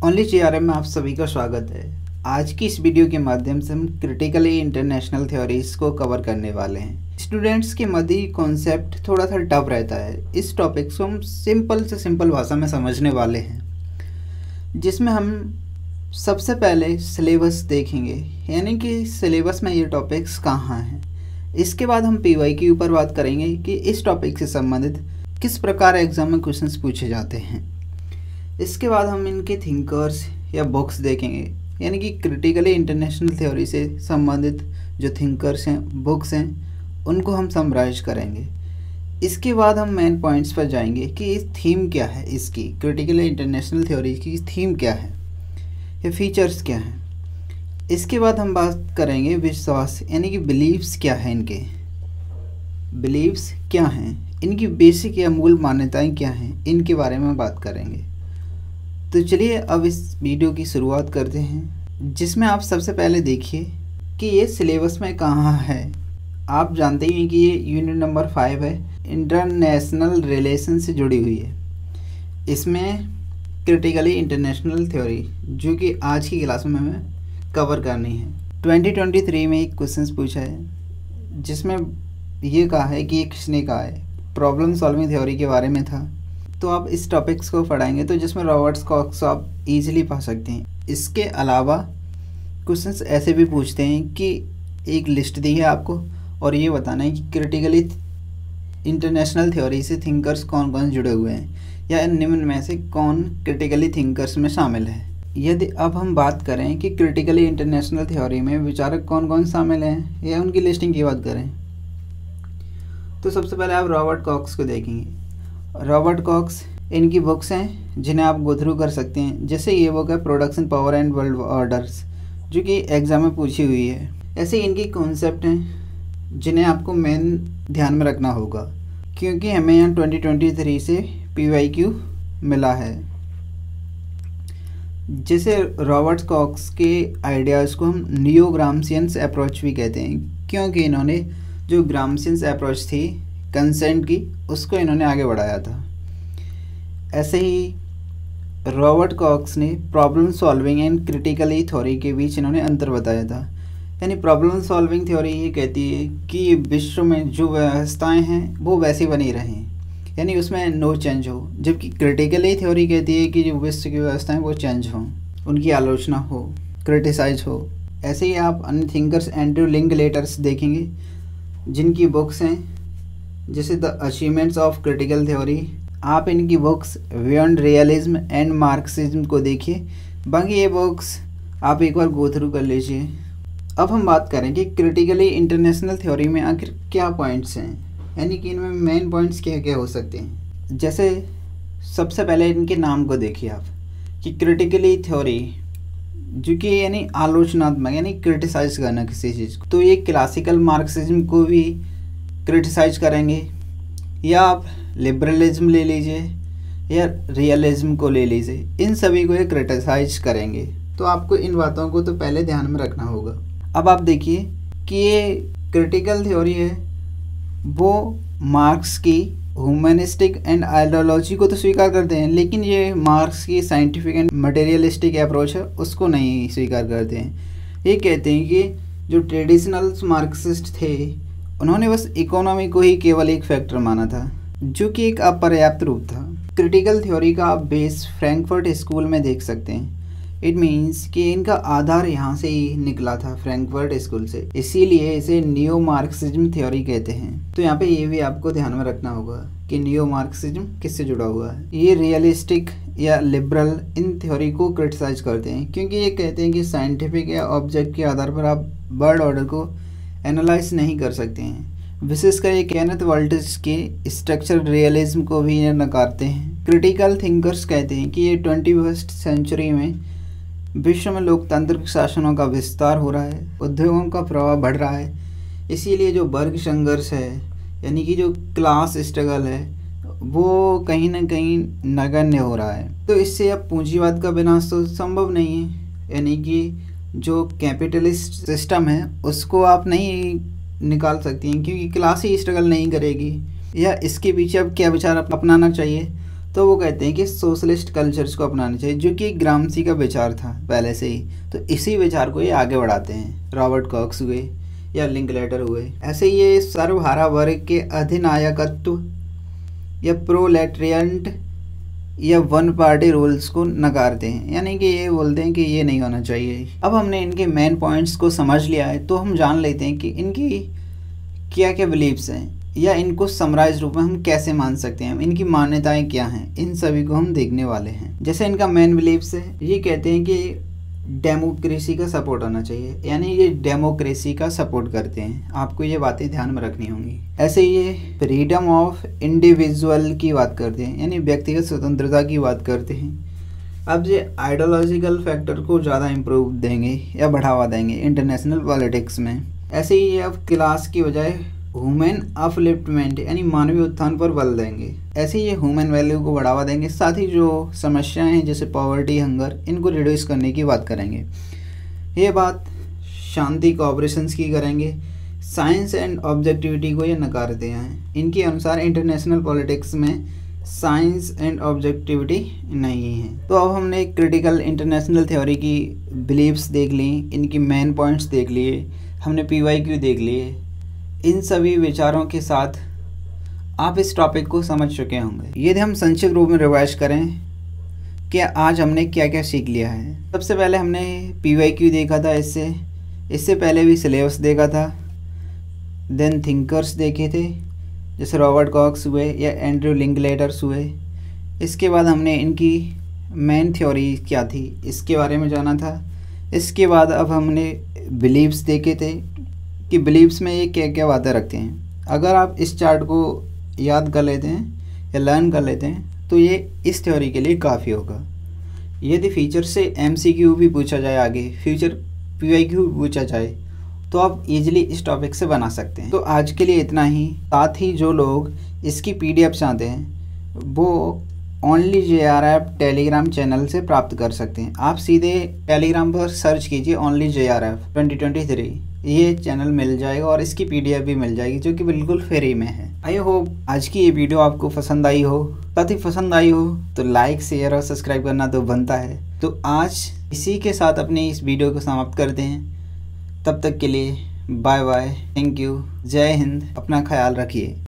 Only GRM में आप सभी का स्वागत है। आज की इस वीडियो के माध्यम से हम क्रिटिकली इंटरनेशनल थ्योरीज को कवर करने वाले हैं। स्टूडेंट्स के मध्य कॉन्सेप्ट थोड़ा सा टफ रहता है। इस टॉपिक को हम सिंपल से सिंपल भाषा में समझने वाले हैं, जिसमें हम सबसे पहले सिलेबस देखेंगे, यानी कि सिलेबस में ये टॉपिक्स कहाँ हैं। इसके बाद हम पीवाई के ऊपर बात करेंगे कि इस टॉपिक से संबंधित किस प्रकार एग्जाम में क्वेश्चंस पूछे जाते हैं। इसके बाद हम इनके थिंकर्स या बुक्स देखेंगे, यानी कि क्रिटिकली इंटरनेशनल थ्योरी से संबंधित जो थिंकर्स हैं, बुक्स हैं, उनको हम समराइज करेंगे। इसके बाद हम मेन पॉइंट्स पर जाएंगे कि इस थीम क्या है, इसकी क्रिटिकली इंटरनेशनल थ्योरी की थीम क्या है, ये फीचर्स क्या हैं। इसके बाद हम बात करेंगे विश्वास, यानी कि बिलीव्स क्या है, इनके बिलीव्स क्या हैं, इनकी बेसिक या मूल मान्यताएं क्या हैं, इनके बारे में बात करेंगे। तो चलिए अब इस वीडियो की शुरुआत करते हैं, जिसमें आप सबसे पहले देखिए कि ये सिलेबस में कहाँ है। आप जानते ही हैं कि ये यूनिट नंबर 5 है, इंटरनेशनल रिलेशन से जुड़ी हुई है। इसमें क्रिटिकली इंटरनेशनल थ्योरी जो कि आज की क्लास में हमें कवर करनी है। 2023 में एक क्वेश्चन पूछा है, जिसमें ये कहा है कि ये किसने कहा है, प्रॉब्लम सॉल्विंग थ्योरी के बारे में था। तो आप इस टॉपिक्स को पढ़ाएंगे तो जिसमें रॉबर्ट कॉक्स आप इजीली पा सकते हैं। इसके अलावा क्वेश्चंस ऐसे भी पूछते हैं कि एक लिस्ट दी है आपको और ये बताना है कि क्रिटिकली इंटरनेशनल थ्योरी से थिंकर्स कौन कौन जुड़े हुए हैं, या निम्न में से कौन क्रिटिकली थिंकर्स में शामिल है। यदि अब हम बात करें कि क्रिटिकली इंटरनेशनल थ्योरी में विचारक कौन कौन शामिल हैं या उनकी लिस्टिंग की बात करें, तो सबसे पहले आप रॉबर्ट कॉक्स को देखेंगे। रॉबर्ट कॉक्स, इनकी बुक्स हैं जिन्हें आप गो थ्रू कर सकते हैं। जैसे ये बुक है production power and world orders, जो कि एग्जाम में पूछी हुई है। ऐसे इनकी कॉन्सेप्ट हैं जिन्हें आपको मेन ध्यान में रखना होगा, क्योंकि हमें यहाँ 2023 से PYQ मिला है। जैसे रॉबर्ट कॉक्स के आइडियाज़ को हम नियो ग्राम्सियंस अप्रोच भी कहते हैं, क्योंकि इन्होंने जो ग्राम्सियंस अप्रोच थी कंसेंट की, उसको इन्होंने आगे बढ़ाया था। ऐसे ही रॉबर्ट कॉक्स ने problem solving and critically theory के बीच इन्होंने अंतर बताया था। यानी प्रॉब्लम सॉल्विंग थ्योरी ये कहती है कि विश्व में जो व्यवस्थाएं हैं वो वैसी बनी रहें, यानी उसमें नो चेंज हो, जबकि क्रिटिकली थ्योरी कहती है कि जो विश्व की व्यवस्थाएं वो चेंज हों, उनकी आलोचना हो, क्रिटिसाइज हो। ऐसे ही आप अन्य थिंकर्स एंड्रयू लिंकलेटर्स देखेंगे, जिनकी बुक्स हैं जैसे the achievements of critical theory. आप इनकी books beyond realism and Marxism को देखिए। बाकी ये बुक्स आप एक बार गो थ्रू कर लीजिए। अब हम बात करें कि क्रिटिकली इंटरनेशनल थ्योरी में आखिर क्या पॉइंट्स हैं, यानी कि इनमें मेन पॉइंट्स क्या क्या हो सकते हैं। जैसे सबसे पहले इनके नाम को देखिए आप, कि क्रिटिकली थ्योरी जो कि यानी आलोचनात्मक, यानी क्रिटिसाइज करना किसी चीज़ को, तो ये क्लासिकल मार्क्सिज्म को भी क्रिटिसाइज करेंगे, या आप लिबरलिज्म ले लीजिए या रियलिज्म को ले लीजिए, इन सभी को ये क्रिटिसाइज करेंगे। तो आपको इन बातों को तो पहले ध्यान में रखना होगा। अब आप देखिए कि ये क्रिटिकल थ्योरी है वो मार्क्स की ह्यूमनिस्टिक एंड आइडियोलॉजी को तो स्वीकार करते हैं, लेकिन ये मार्क्स की साइंटिफिक एंड मटेरियलिस्टिक अप्रोच है उसको नहीं स्वीकार करते हैं। ये कहते हैं कि जो ट्रेडिशनल मार्क्सिस्ट थे उन्होंने बस इकोनॉमी को ही केवल एक फैक्टर माना था, जो कि एक अपर्याप्त रूप था। क्रिटिकल थ्योरी का आप बेस फ्रैंकफर्ट स्कूल में देख सकते हैं। इट मीन्स कि इनका आधार यहाँ से ही निकला था, फ्रैंकफर्ट स्कूल से, इसीलिए इसे नियो मार्क्सिज्म थ्योरी कहते हैं। तो यहाँ पे ये भी आपको ध्यान में रखना होगा कि नियो मार्क्सिज्म किससे जुड़ा हुआ है। ये रियलिस्टिक या लिबरल इन थ्योरी को क्रिटिसाइज करते हैं, क्योंकि ये कहते हैं कि साइंटिफिक या ऑब्जेक्ट के आधार पर आप वर्ल्ड ऑर्डर को एनालाइज नहीं कर सकते हैं। विशेषकर ये केनेथ वॉल्टिज के स्ट्रक्चरल रियलिज्म को भी नकारते हैं। क्रिटिकल थिंकर्स कहते हैं कि ये 21st सेंचुरी में विश्व में लोकतांत्रिक शासनों का विस्तार हो रहा है, उद्योगों का प्रभाव बढ़ रहा है, इसीलिए जो वर्ग संघर्ष है, यानी कि जो क्लास स्ट्रगल है, वो कहीं ना कहीं नगण्य हो रहा है। तो इससे अब पूंजीवाद का विनाश तो संभव नहीं है, यानी कि जो कैपिटलिस्ट सिस्टम है उसको आप नहीं निकाल सकती हैं, क्योंकि क्लास ही स्ट्रगल नहीं करेगी। या इसके पीछे अब क्या विचार अपनाना चाहिए, तो वो कहते हैं कि सोशलिस्ट कल्चर्स को अपनाना चाहिए, जो कि ग्रामसी का विचार था पहले से ही। तो इसी विचार को ये आगे बढ़ाते हैं। रॉबर्ट कॉक्स हुए या लिंकलेटर हुए, ऐसे ये सर्वहारा वर्ग के अधिनायकत्व या प्रोलेटेरिएट या वन पार्टी रूल्स को नकारते हैं, यानी कि ये बोलते हैं कि ये नहीं होना चाहिए। अब हमने इनके मेन पॉइंट्स को समझ लिया है, तो हम जान लेते हैं कि इनकी क्या क्या बिलीव्स हैं, या इनको समराइज रूप में हम कैसे मान सकते हैं, इनकी मान्यताएं क्या हैं, इन सभी को हम देखने वाले हैं। जैसे इनका मेन बिलीव्स है, ये कहते हैं कि डेमोक्रेसी का सपोर्ट होना चाहिए, यानी ये डेमोक्रेसी का सपोर्ट करते हैं। आपको ये बातें ध्यान में रखनी होंगी। ऐसे ये फ्रीडम ऑफ इंडिविजुअल की बात करते हैं, यानी व्यक्तिगत स्वतंत्रता की बात करते हैं। अब ये आइडियोलॉजिकल फैक्टर को ज़्यादा इम्प्रूव देंगे या बढ़ावा देंगे इंटरनेशनल पॉलिटिक्स में। ऐसे ही ये अब क्लास की बजाय ह्यूमन अपलिफ्टमेंट यानी मानवीय उत्थान पर बल देंगे। ऐसे ही ये ह्यूमन वैल्यू को बढ़ावा देंगे। साथ ही जो समस्याएं हैं जैसे पॉवर्टी, हंगर, इनको रिड्यूस करने की बात करेंगे। ये बात शांति कोऑपरेशंस की करेंगे। साइंस एंड ऑब्जेक्टिविटी को ये नकारते हैं। इनके अनुसार इंटरनेशनल पॉलिटिक्स में साइंस एंड ऑब्जेक्टिविटी नहीं है। तो अब हमने क्रिटिकल इंटरनेशनल थ्योरी की बिलीव्स देख ली, इनकी मेन पॉइंट्स देख लिए, हमने PYQ देख लिए। इन सभी विचारों के साथ आप इस टॉपिक को समझ चुके होंगे। यदि हम संक्षिप्त रूप में रिवाइज करें कि आज हमने क्या क्या सीख लिया है। सबसे पहले हमने PYQ देखा था, इससे पहले भी सिलेबस देखा था, देन थिंकर्स देखे थे जैसे रॉबर्ट कॉक्स हुए या एंड्रयू लिंकलेटर्स हुए। इसके बाद हमने इनकी मेन थ्योरी क्या थी इसके बारे में जाना था। इसके बाद अब हमने बिलीव्स देखे थे कि बिलीव्स में ये क्या क्या बातें रखते हैं। अगर आप इस चार्ट को याद कर लेते हैं या लर्न कर लेते हैं तो ये इस थ्योरी के लिए काफ़ी होगा। यदि फीचर से MCQ भी पूछा जाए, आगे फ्यूचर PYQ भी पूछा जाए, तो आप इजीली इस टॉपिक से बना सकते हैं। तो आज के लिए इतना ही। साथ ही जो लोग इसकी PDF चाहते हैं वो ओनली JRF टेलीग्राम चैनल से प्राप्त कर सकते हैं। आप सीधे टेलीग्राम पर सर्च कीजिए ओनली JRF 2023, ये चैनल मिल जाएगा और इसकी PDF भी मिल जाएगी जो कि बिल्कुल फ्री में है। आई होप आज की ये वीडियो आपको पसंद आई हो। साथ ही पसंद आई हो तो लाइक, शेयर और सब्सक्राइब करना तो बनता है। तो आज इसी के साथ अपनी इस वीडियो को समाप्त करते हैं। तब तक के लिए बाय बाय, थैंक यू, जय हिंद, अपना ख्याल रखिए।